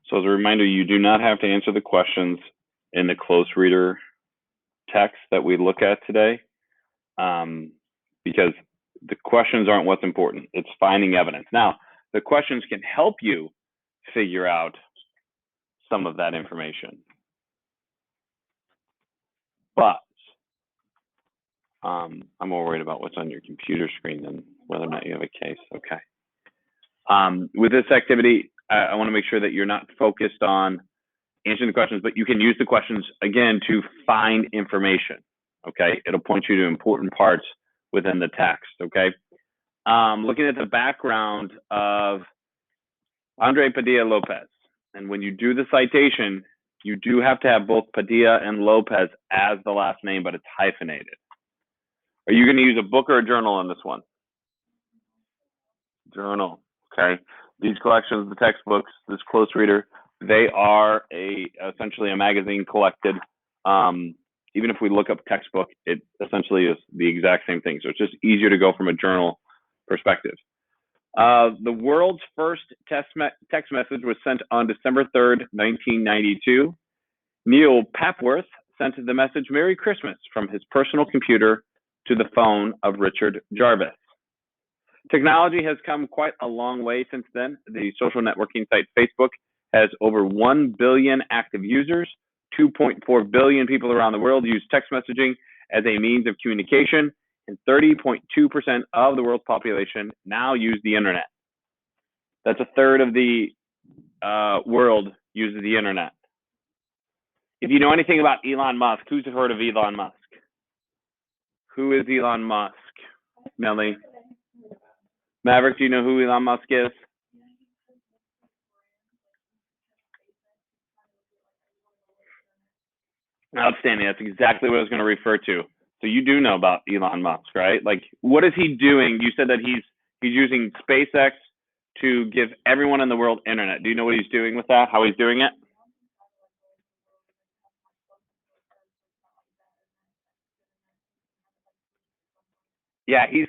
So as a reminder, you do not have to answer the questions in the close reader text that we look at today, because the questions aren't what's important. It's finding evidence. Now, the questions can help you figure out some of that information. But I'm more worried about what's on your computer screen than whether or not you have a case. Okay. With this activity, I want to make sure that you're not focused on answering the questions, but you can use the questions, again, to find information. Okay. It'll point you to important parts within the text. Okay. Looking at the background of Andre Padilla-Lopez. And when you do the citation, you do have to have both Padilla and Lopez as the last name, but it's hyphenated. Are you going to use a book or a journal on this one? Journal. Okay. These collections, the textbooks, this close reader, they are essentially a magazine collected. Even if we look up textbook, it essentially is the exact same thing. So it's just easier to go from a journal perspective. The world's first text message was sent on December 3rd, 1992. Neil Papworth sent the message "Merry Christmas" from his personal computer to the phone of Richard Jarvis. Technology has come quite a long way since then. The social networking site Facebook has over 1 billion active users. 2.4 billion people around the world use text messaging as a means of communication, and 30.2% of the world's population now use the internet. That's a third of the world uses the internet. If you know anything about Elon Musk, who's heard of Elon Musk? Who is Elon Musk? Melly? Maverick, do you know who Elon Musk is? Outstanding. That's exactly what I was going to refer to. So you do know about Elon Musk, right? Like, what is he doing? You said that he's using SpaceX to give everyone in the world internet. Do you know what he's doing with that? How he's doing it? Yeah, he's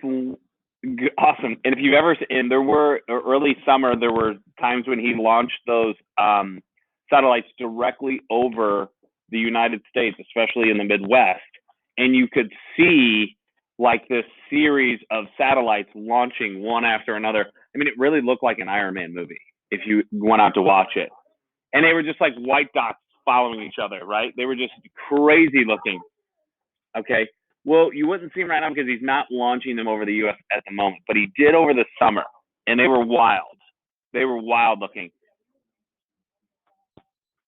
awesome. And if you've ever, and there were early summer, there were times when he launched those satellites directly over the United States, especially in the Midwest, and you could see like this series of satellites launching one after another. I mean, it really looked like an Iron Man movie if you went out to watch it. And they were just like white dots following each other, right? They were just crazy looking. Okay. Well, you wouldn't see him right now because he's not launching them over the U.S. at the moment, but he did over the summer, and they were wild. They were wild looking.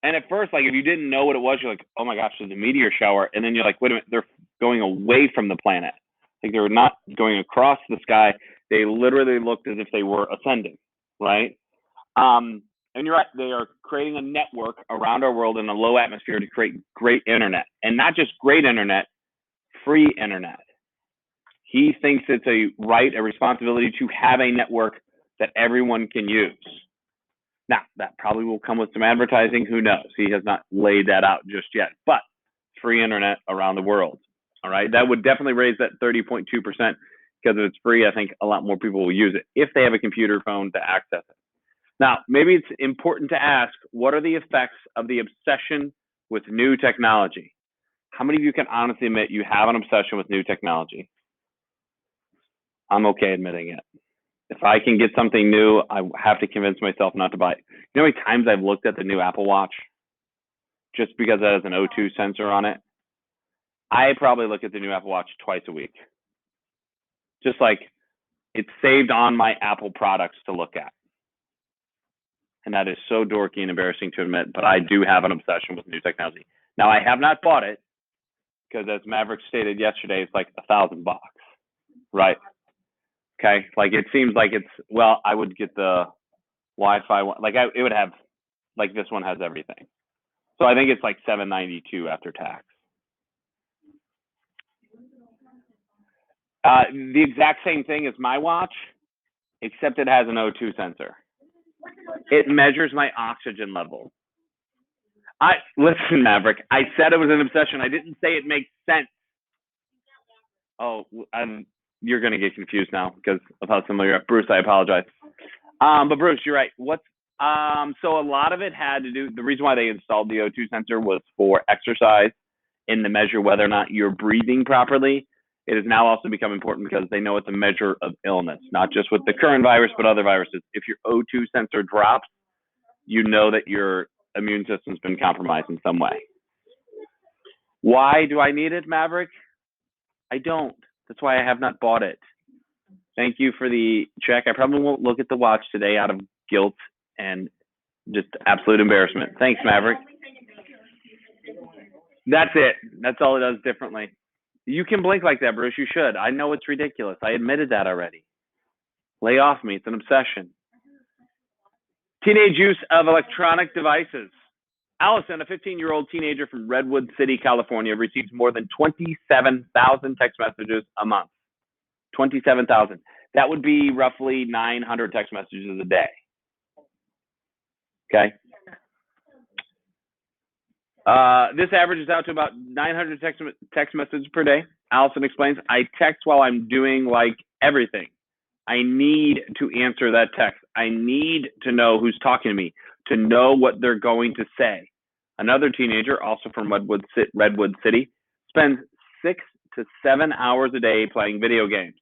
And at first, like, if you didn't know what it was, you're like, oh my gosh, there's a meteor shower. And then you're like, wait a minute, they're going away from the planet. Like, they were not going across the sky. They literally looked as if they were ascending, right? And you're right, they are creating a network around our world in a low atmosphere to create great internet. And not just great internet, free internet. He thinks it's a right, a responsibility to have a network that everyone can use. Now, that probably will come with some advertising. Who knows? He has not laid that out just yet. But free internet around the world. All right. That would definitely raise that 30.2% because if it's free, I think a lot more people will use it if they have a computer phone to access it. Now, maybe it's important to ask, what are the effects of the obsession with new technology? How many of you can honestly admit you have an obsession with new technology? I'm okay admitting it. If I can get something new, I have to convince myself not to buy it. You know how many times I've looked at the new Apple Watch just because it has an O2 sensor on it? I probably look at the new Apple Watch twice a week. Just like it's saved on my Apple products to look at. And that is so dorky and embarrassing to admit, but I do have an obsession with new technology. Now, I have not bought it because, as Maverick stated yesterday, it's like $1,000, right? Okay, like it seems like it's, well, I would get the Wi-Fi one, like it would have, like this one has everything. So I think it's like $792 after tax. The exact same thing as my watch, except it has an O2 sensor. It measures my oxygen level. Listen, Maverick, I said it was an obsession. I didn't say it makes sense. Oh, you're going to get confused now because of how similar you are. Bruce, I apologize. But Bruce, you're right. So a lot of it had to do, the reason why they installed the O2 sensor was for exercise and to measure whether or not you're breathing properly. It has now also become important because they know it's a measure of illness, not just with the current virus, but other viruses. If your O2 sensor drops, you know that your immune system's been compromised in some way. Why do I need it, Maverick? I don't. That's why I have not bought it. Thank you for the check. I probably won't look at the watch today out of guilt and just absolute embarrassment. Thanks, Maverick. That's it. That's all it does differently. You can blink like that, Bruce. You should. I know it's ridiculous. I admitted that already. Lay off me. It's an obsession. Teenage use of electronic devices. Allison, a 15-year-old teenager from Redwood City, California, receives more than 27,000 text messages a month. 27,000. That would be roughly 900 text messages a day. Okay. This averages out to about 900 text messages per day. Allison explains, I text while I'm doing like everything. I need to answer that text. I need to know who's talking to me, to know what they're going to say. Another teenager, also from Redwood City, spends 6 to 7 hours a day playing video games.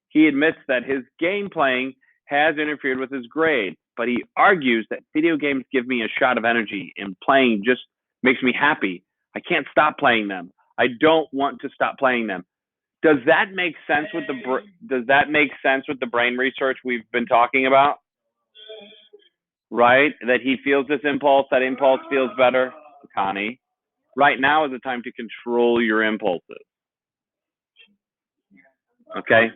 He admits that his game playing has interfered with his grades, but he argues that video games give me a shot of energy and playing just makes me happy. I can't stop playing them. I don't want to stop playing them. Does that make sense with the brain research we've been talking about? Right? That he feels this impulse, that impulse feels better. Connie, right now is the time to control your impulses. Okay?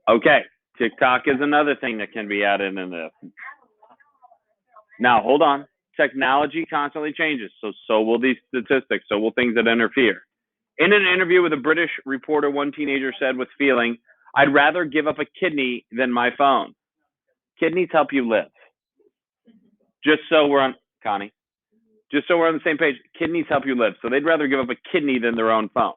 Okay. TikTok is another thing that can be added in this. Now, hold on. Technology constantly changes, so will these statistics, so will things that interfere. In an interview with a British reporter, one teenager said with feeling, I'd rather give up a kidney than my phone. Kidneys help you live. Just so we're on, Connie, just so we're on the same page, kidneys help you live. So they'd rather give up a kidney than their own phone.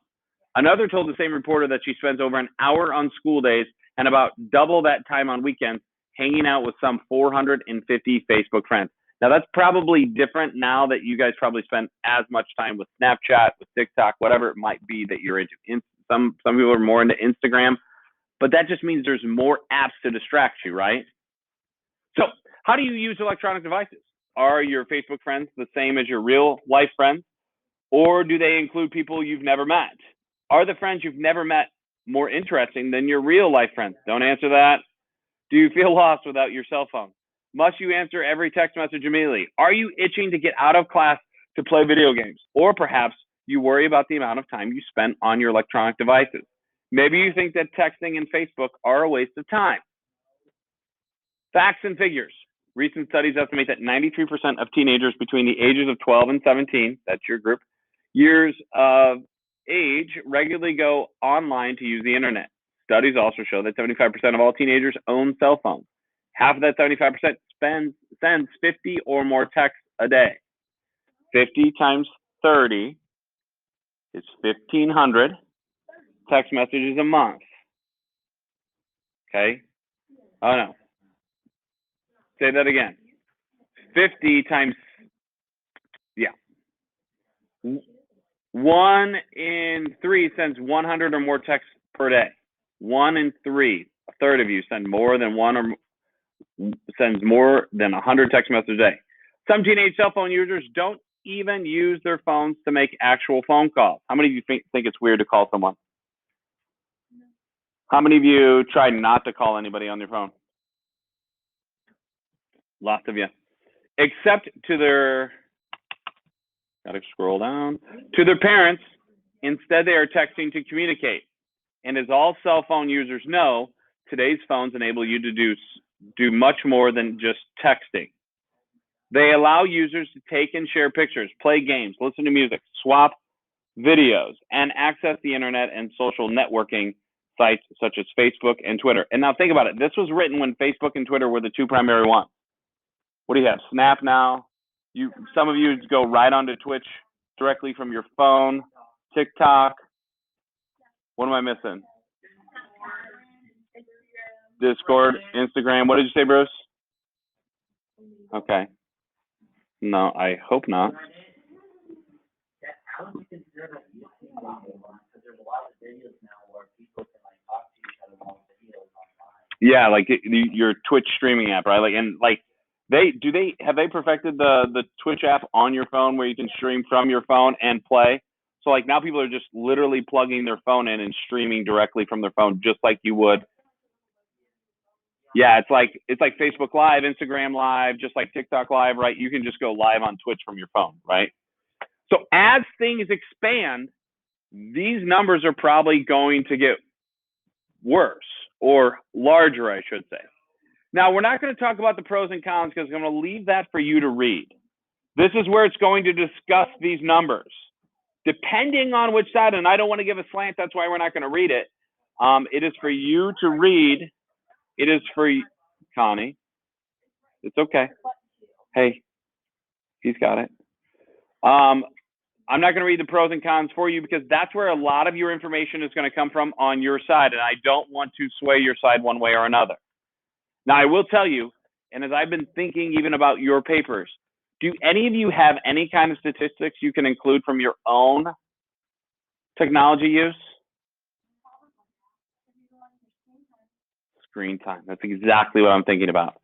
Another told the same reporter that she spends over an hour on school days and about double that time on weekends hanging out with some 450 Facebook friends. Now, that's probably different now that you guys probably spend as much time with Snapchat, with TikTok, whatever it might be that you're into. Some people are more into Instagram, but that just means there's more apps to distract you, right? So how do you use electronic devices? Are your Facebook friends the same as your real life friends, or do they include people you've never met? Are the friends you've never met more interesting than your real life friends? Don't answer that. Do you feel lost without your cell phone? Must you answer every text message immediately? Are you itching to get out of class to play video games? Or perhaps you worry about the amount of time you spend on your electronic devices. Maybe you think that texting and Facebook are a waste of time. Facts and figures. Recent studies estimate that 93% of teenagers between the ages of 12 and 17, that's your group, years of age regularly go online to use the internet. Studies also show that 75% of all teenagers own cell phones. Half of that 75% sends 50 or more texts a day. 50 times 30 is 1,500 text messages a month. Okay? Oh, no. Say that again. 50 times, yeah. 1 in 3 sends 100 or more texts per day. 1 in 3, a third of you sends more than 100 text messages a day. Some teenage cell phone users don't even use their phones to make actual phone calls. How many of you think it's weird to call someone? How many of you try not to call anybody on their phone? Lots of you. Except to their, gotta scroll down, to their parents. Instead, they are texting to communicate. And as all cell phone users know, today's phones enable you to do much more than just texting. They allow users to take and share pictures, play games, listen to music, swap videos, and access the internet and social networking sites such as Facebook and Twitter. And now think about it. This was written when Facebook and Twitter were the two primary ones. What do you have? Snap now. Some of you go right onto Twitch directly from your phone. TikTok. What am I missing? Discord, Instagram. What did you say, Bruce? Okay. No, I hope not. Yeah, like your Twitch streaming app, right? Like, and like, have they perfected the Twitch app on your phone where you can stream from your phone and play? So like now people are just literally plugging their phone in and streaming directly from their phone, just like you would. Yeah, it's like Facebook Live, Instagram Live, just like TikTok Live, right? You can just go live on Twitch from your phone, right? So as things expand, these numbers are probably going to get worse or larger, I should say. Now, we're not going to talk about the pros and cons because I'm going to leave that for you to read. This is where it's going to discuss these numbers. Depending on which side, and I don't want to give a slant, that's why we're not going to read it. It is for you to read. It is for you, Connie. It's okay. Hey, he's got it. I'm not going to read the pros and cons for you because that's where a lot of your information is going to come from on your side, and I don't want to sway your side one way or another. Now, I will tell you, and as I've been thinking even about your papers, do any of you have any kind of statistics you can include from your own technology use? Screen time. That's exactly what I'm thinking about.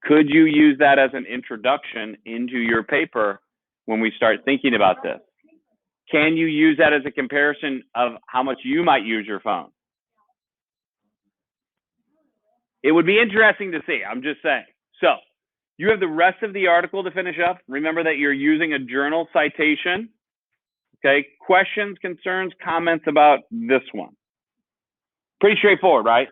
Could you use that as an introduction into your paper when we start thinking about this? Can you use that as a comparison of how much you might use your phone? It would be interesting to see. I'm just saying. So you have the rest of the article to finish up. Remember that you're using a journal citation. Okay. Questions, concerns, comments about this one. Pretty straightforward, right?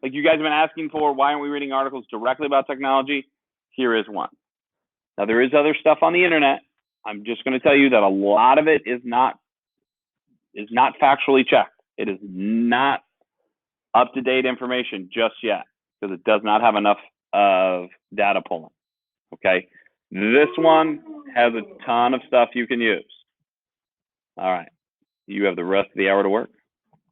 Like you guys have been asking for, why aren't we reading articles directly about technology? Here is one. Now there is other stuff on the internet. I'm just going to tell you that a lot of it is not factually checked. It is not up-to-date information just yet because it does not have enough of data pulling. Okay. This one has a ton of stuff you can use. All right. You have the rest of the hour to work.